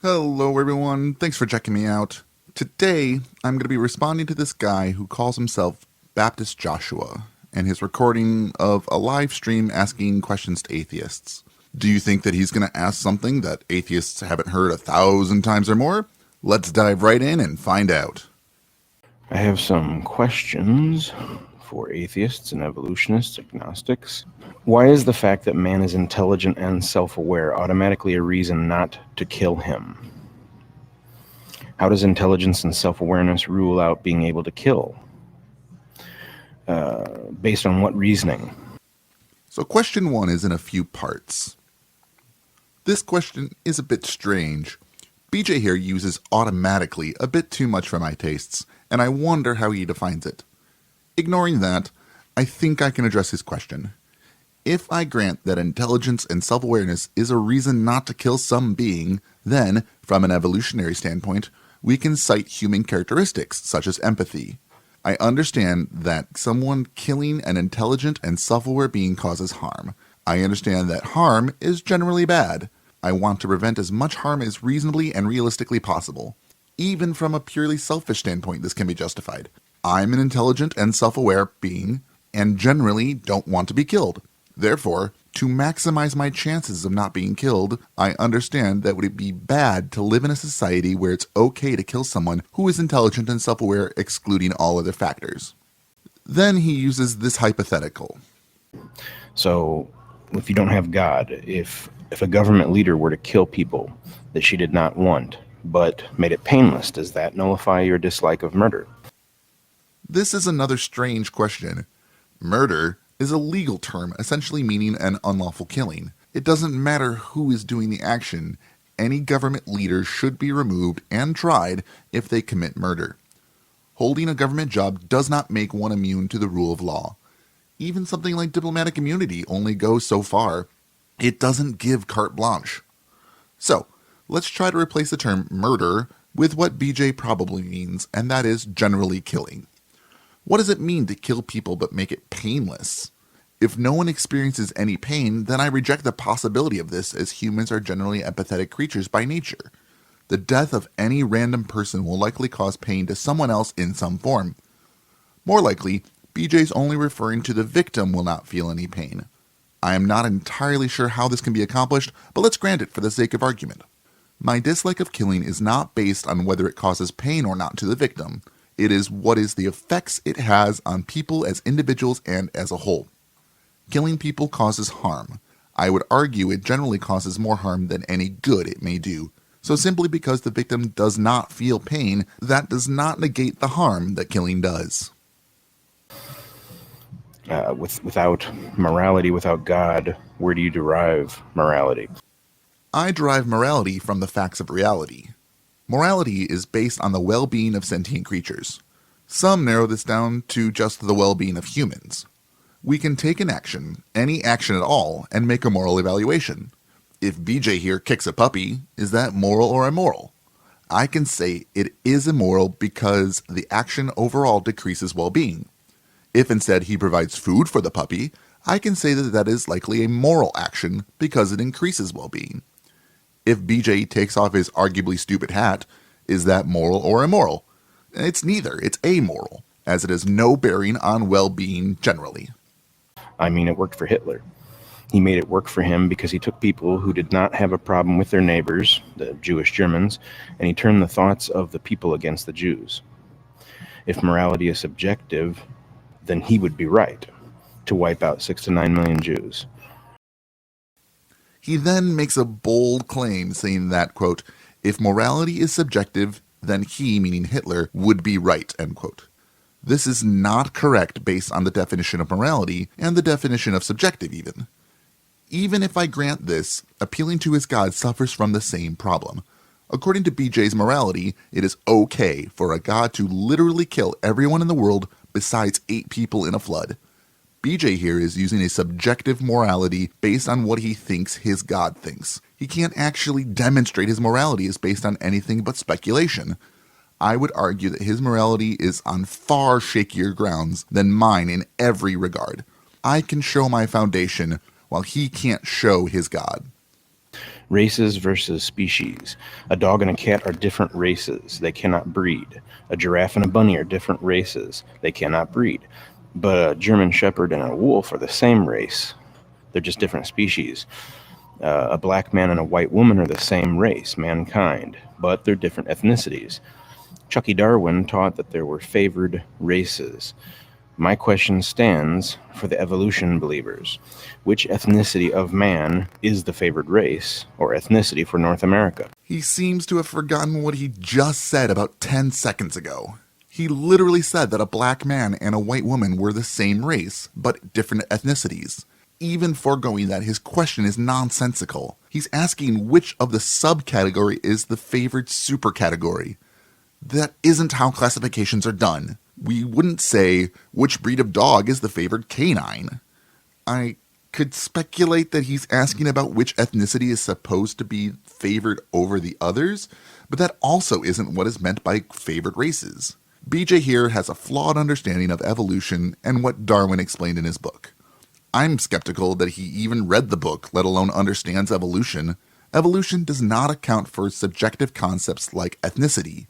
Hello everyone, thanks for checking me out. Today, I'm going to be responding to this guy who calls himself Baptist Joshua, and his recording of a live stream asking questions to atheists. Do you think that he's going to ask something that atheists haven't heard 1,000 times or more? Let's dive right in and find out. I have some questions for atheists and evolutionists, agnostics. Why is the fact that man is intelligent and self-aware automatically a reason not to kill him? How does intelligence and self-awareness rule out being able to kill? Based on what reasoning? So question 1 is in a few parts. This question is a bit strange. BJ here uses automatically a bit too much for my tastes, and I wonder how he defines it. Ignoring that, I think I can address his question. If I grant that intelligence and self-awareness is a reason not to kill some being, then, from an evolutionary standpoint, we can cite human characteristics such as empathy. I understand that someone killing an intelligent and self-aware being causes harm. I understand that harm is generally bad. I want to prevent as much harm as reasonably and realistically possible. Even from a purely selfish standpoint, this can be justified. I'm an intelligent and self-aware being, and generally don't want to be killed. Therefore, to maximize my chances of not being killed, I understand that it would be bad to live in a society where it's okay to kill someone who is intelligent and self-aware, excluding all other factors. Then he uses this hypothetical. So, if you don't have God, if a government leader were to kill people that she did not want, but made it painless, does that nullify your dislike of murder? This is another strange question. Murder is a legal term, essentially meaning an unlawful killing. It doesn't matter who is doing the action. Any government leader should be removed and tried if they commit murder. Holding a government job does not make one immune to the rule of law. Even something like diplomatic immunity only goes so far. It doesn't give carte blanche. So, let's try to replace the term murder with what BJ probably means, and that is generally killing. What does it mean to kill people but make it painless? If no one experiences any pain, then I reject the possibility of this, as humans are generally empathetic creatures by nature. The death of any random person will likely cause pain to someone else in some form. More likely, BJ's only referring to the victim will not feel any pain. I am not entirely sure how this can be accomplished, but let's grant it for the sake of argument. My dislike of killing is not based on whether it causes pain or not to the victim. It is what is the effects it has on people as individuals and as a whole. Killing people causes harm. I would argue it generally causes more harm than any good it may do. So simply because the victim does not feel pain, that does not negate the harm that killing does. Without morality, without God, where do you derive morality? I derive morality from the facts of reality. Morality is based on the well-being of sentient creatures. Some narrow this down to just the well-being of humans. We can take an action, any action at all, and make a moral evaluation. If BJ here kicks a puppy, is that moral or immoral? I can say it is immoral because the action overall decreases well-being. If instead he provides food for the puppy, I can say that that is likely a moral action because it increases well-being. If BJ takes off his arguably stupid hat, is that moral or immoral? It's neither, it's amoral, as it has no bearing on well-being generally. I mean, it worked for Hitler. He made it work for him because he took people who did not have a problem with their neighbors, the Jewish Germans, and he turned the thoughts of the people against the Jews. If morality is subjective, then he would be right to wipe out 6 to 9 million Jews. He then makes a bold claim saying that, quote, if morality is subjective, then he, meaning Hitler, would be right, end quote. This is not correct based on the definition of morality and the definition of subjective even. Even if I grant this, appealing to his God suffers from the same problem. According to BJ's morality, it is okay for a God to literally kill everyone in the world besides 8 people in a flood. BJ here is using a subjective morality based on what he thinks his God thinks. He can't actually demonstrate his morality is based on anything but speculation. I would argue that his morality is on far shakier grounds than mine in every regard. I can show my foundation while he can't show his God. Races versus species. A dog and a cat are different races. They cannot breed. A giraffe and a bunny are different races. They cannot breed. But a German shepherd and a wolf are the same race. They're just different species. A black man and a white woman are the same race, mankind, but they're different ethnicities. Chucky Darwin taught that there were favored races. My question stands for the evolution believers. Which ethnicity of man is the favored race or ethnicity for North America? He seems to have forgotten what he just said about 10 seconds ago. He literally said that a black man and a white woman were the same race, but different ethnicities. Even foregoing that, his question is nonsensical. He's asking which of the subcategory is the favored supercategory. That isn't how classifications are done. We wouldn't say which breed of dog is the favored canine. I could speculate that he's asking about which ethnicity is supposed to be favored over the others, but that also isn't what is meant by favored races. BJ here has a flawed understanding of evolution and what Darwin explained in his book. I'm skeptical that he even read the book, let alone understands evolution. Evolution does not account for subjective concepts like ethnicity.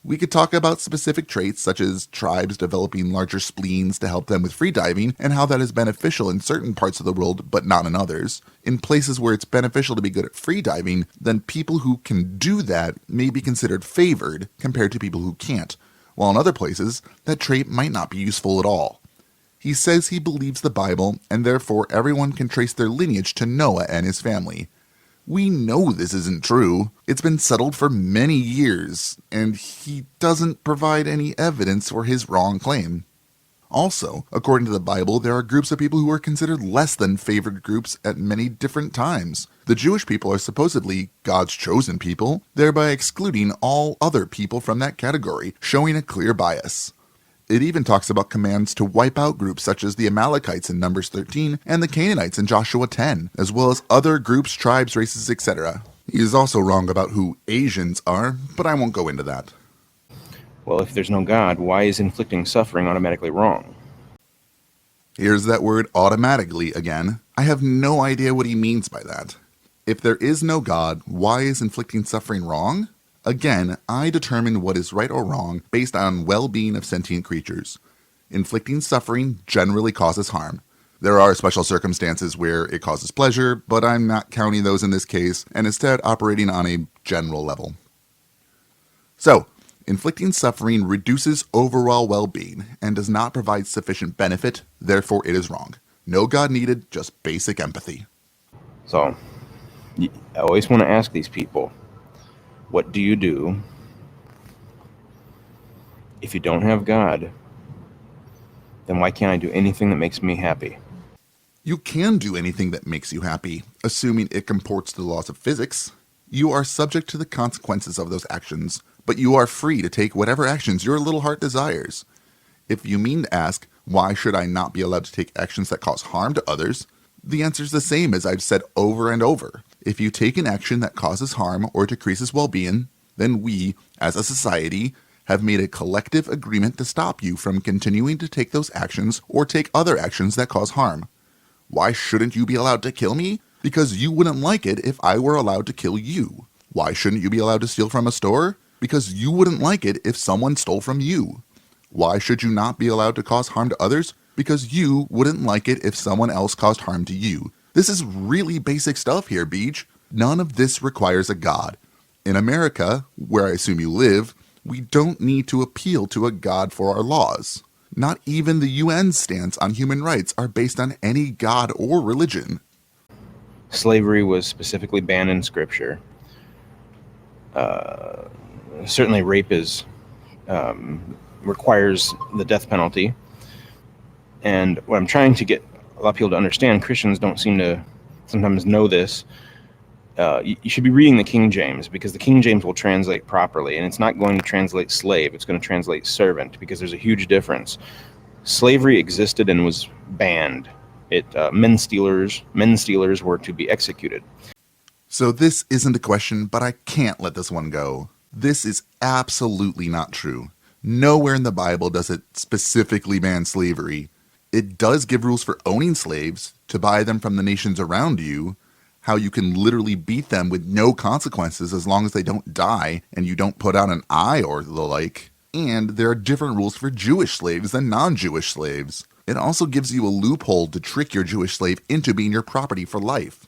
We could talk about specific traits such as tribes developing larger spleens to help them with freediving and how that is beneficial in certain parts of the world but not in others. In places where it's beneficial to be good at freediving, then people who can do that may be considered favored compared to people who can't, while in other places that trait might not be useful at all. He says he believes the Bible and therefore everyone can trace their lineage to Noah and his family. We know this isn't true. It's been settled for many years, and he doesn't provide any evidence for his wrong claim. Also, according to the Bible, there are groups of people who are considered less than favored groups at many different times. The Jewish people are supposedly God's chosen people, thereby excluding all other people from that category, showing a clear bias. It even talks about commands to wipe out groups such as the Amalekites in Numbers 13 and the Canaanites in Joshua 10, as well as other groups, tribes, races, etc. He is also wrong about who Asians are, but I won't go into that. Well, if there's no God, why is inflicting suffering automatically wrong? Here's that word automatically again. I have no idea what he means by that. If there is no God, why is inflicting suffering wrong? Again, I determine what is right or wrong based on well-being of sentient creatures. Inflicting suffering generally causes harm. There are special circumstances where it causes pleasure, but I'm not counting those in this case, and instead operating on a general level. So, inflicting suffering reduces overall well-being and does not provide sufficient benefit, therefore it is wrong. No God needed, just basic empathy. So, I always want to ask these people, what do you do if you don't have God? Then why can't I do anything that makes me happy? You can do anything that makes you happy, assuming it comports to the laws of physics. You are subject to the consequences of those actions, but you are free to take whatever actions your little heart desires. If you mean to ask, why should I not be allowed to take actions that cause harm to others? The answer is the same as I've said over and over. If you take an action that causes harm or decreases well-being, then we, as a society, have made a collective agreement to stop you from continuing to take those actions or take other actions that cause harm. Why shouldn't you be allowed to kill me? Because you wouldn't like it if I were allowed to kill you. Why shouldn't you be allowed to steal from a store? Because you wouldn't like it if someone stole from you. Why should you not be allowed to cause harm to others? Because you wouldn't like it if someone else caused harm to you. This is really basic stuff here, Beach. None of this requires a God. In America, where I assume you live, we don't need to appeal to a God for our laws. Not even the UN's stance on human rights are based on any God or religion. Slavery was specifically banned in Scripture. Certainly rape requires the death penalty. And what I'm trying to get a lot of people to understand, Christians don't seem to sometimes know this. You should be reading the King James, because the King James will translate properly, and it's not going to translate slave, it's going to translate servant, because there's a huge difference. Slavery existed and was banned. Men stealers were to be executed. So this isn't a question, but I can't let this one go. This is absolutely not true. Nowhere in the Bible does it specifically ban slavery. It does give rules for owning slaves, to buy them from the nations around you. how you can literally beat them with no consequences as long as they don't die and you don't put out an eye or the like. And there are different rules for Jewish slaves than non-Jewish slaves. It also gives you a loophole to trick your Jewish slave into being your property for life.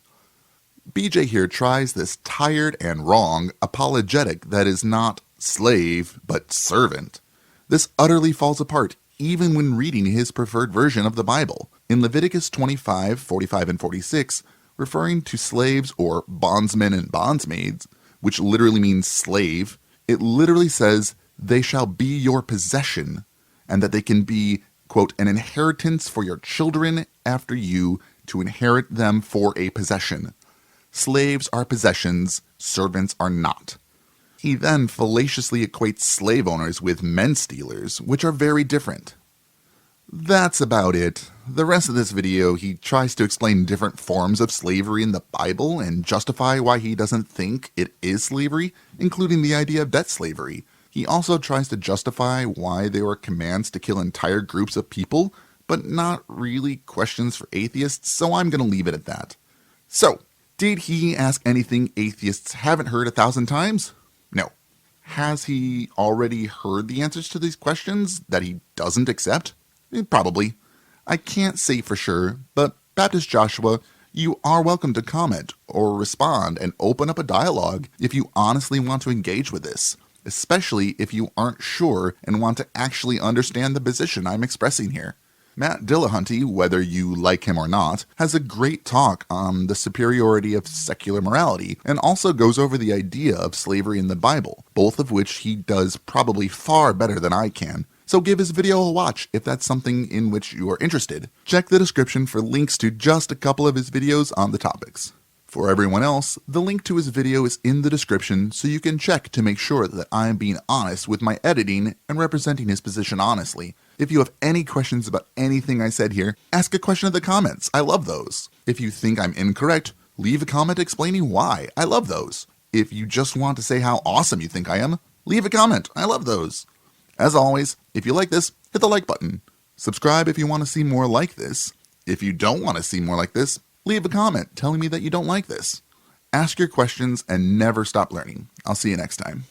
BJ here tries this tired and wrong apologetic that is not slave, but servant. This utterly falls apart even when reading his preferred version of the Bible. In Leviticus 25, 45, and 46, referring to slaves or bondsmen and bondsmaids, which literally means slave, it literally says, they shall be your possession, and that they can be, quote, an inheritance for your children after you to inherit them for a possession. Slaves are possessions, servants are not. He then fallaciously equates slave owners with men stealers, which are very different. That's about it. The rest of this video, he tries to explain different forms of slavery in the Bible and justify why he doesn't think it is slavery, including the idea of debt slavery. He also tries to justify why there were commands to kill entire groups of people, but not really questions for atheists, so I'm going to leave it at that. So, did he ask anything atheists haven't heard 1,000 times? No. Has he already heard the answers to these questions that he doesn't accept? Probably. I can't say for sure, but Baptist Joshua, you are welcome to comment or respond and open up a dialogue if you honestly want to engage with this, especially if you aren't sure and want to actually understand the position I'm expressing here. Matt Dillahunty, whether you like him or not, has a great talk on the superiority of secular morality and also goes over the idea of slavery in the Bible, both of which he does probably far better than I can. So give his video a watch if that's something in which you are interested. Check the description for links to just a couple of his videos on the topics. For everyone else, the link to his video is in the description so you can check to make sure that I am being honest with my editing and representing his position honestly. If you have any questions about anything I said here, ask a question in the comments. I love those. If you think I'm incorrect, leave a comment explaining why. I love those. If you just want to say how awesome you think I am, leave a comment. I love those. As always, if you like this, hit the like button. Subscribe if you want to see more like this. If you don't want to see more like this, leave a comment telling me that you don't like this. Ask your questions and never stop learning. I'll see you next time.